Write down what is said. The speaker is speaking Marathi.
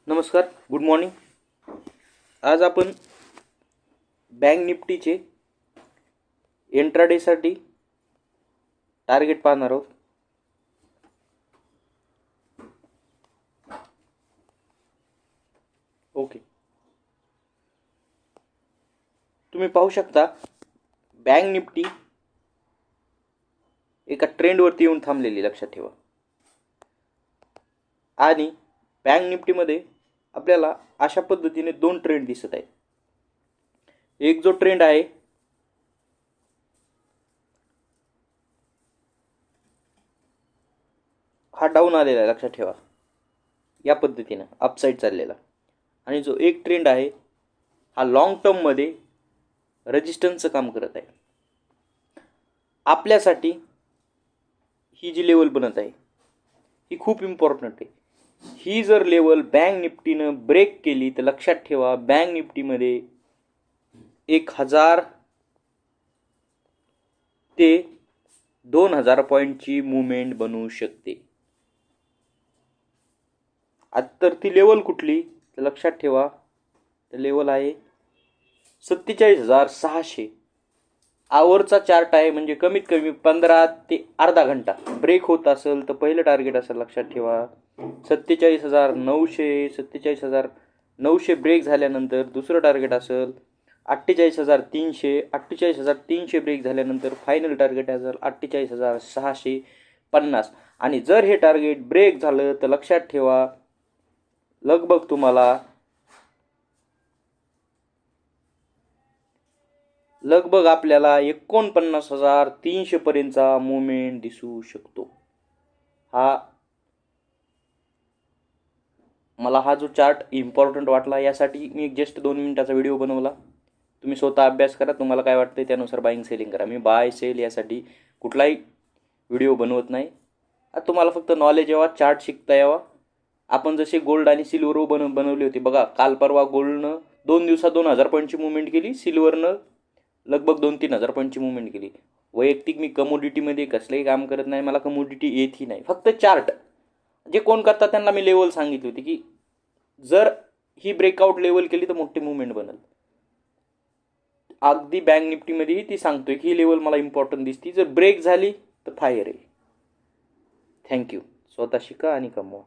नमस्कार, गुड मॉर्निंग. आज आपण बँक निफ्टीचे इंट्राडेसाठी टार्गेट पाहणार आहोत. ओके, तुम्ही पाहू शकता बँक निफ्टी एका ट्रेंडवरती येऊन थांबलेली, लक्षात ठेवा. आणि बँक निफ्टीमध्ये आपल्याला अशा पद्धतीने दोन ट्रेंड दिसत आहेत. एक जो ट्रेंड आहे हा डाऊन आलेला आहे, लक्षात ठेवा, या पद्धतीनं अपसाईड चाललेला. आणि जो एक ट्रेंड आहे हा लॉंग टर्ममध्ये रेजिस्टन्सचं काम करत आहे. आपल्यासाठी ही जी लेवल बनत आहे ही खूप इम्पॉर्टंट आहे. ही जर लेवल बँक निफ्टीनं ब्रेक केली तर लक्षात ठेवा बँक निफ्टीमध्ये 1000 ते 2000 पॉईंटची मुवमेंट बनवू शकते. आता तर ती लेवल कुठली तर लक्षात ठेवा, तर लेवल आहे 47,600. आवरचा चार्ट आहे, म्हणजे कमीत कमी 15 ते अर्धा घंटा ब्रेक होत असेल तर पहिलं टार्गेट असेल, लक्षात ठेवा 47,900. 47,900 ब्रेक झाल्यानंतर दुसरं टार्गेट असेल 48,300. 48,300 ब्रेक झाल्यानंतर फायनल टार्गेट असेल 48,650. आणि जर हे टार्गेट ब्रेक झालं तर लक्षात ठेवा लगभग तुम्हाला आपल्याला 49,300 पर्यंतचा मुवमेंट दिसू शकतो. मला हा जो चार्ट इम्पॉर्टंट वाटला, यासाठी मी जस्ट 2 मिनिटाचा व्हिडिओ बनवला. तुम्ही स्वतः अभ्यास करा, तुम्हाला काय वाटतं त्यानुसार बाईंग सेलिंग करा. मी बाय सेल यासाठी कुठलाही व्हिडिओ बनवत नाही. तुम्हाला फक्त नॉलेज यावा, चार्ट शिकता यावा. आपण जसे गोल्ड आणि सिल्वर बनवली होती बघा, काल परवा गोल्डनं 2 दिवसात 2000 पॉईंटची मुवमेंट केली, सिल्वरनं लगभग 2-3 हजार पॉईंटची मुवमेंट केली. वैयक्तिक मी कमोडिटीमध्ये कसलंही काम करत नाही, मला कमोडिटी येतही नाही. फक्त चार्ट जे कोण करतात त्यांना मी लेवल सांगितली होती की जर ही ब्रेकआउट लेवल केली तर मोठी मुवमेंट बनल. अगदी बँक निफ्टीमध्येही ती सांगतोय की ही लेवल मला इम्पॉर्टंट दिसती, जर ब्रेक झाली तर फायर आहे. थँक्यू. स्वतः शिका आणि कमवा.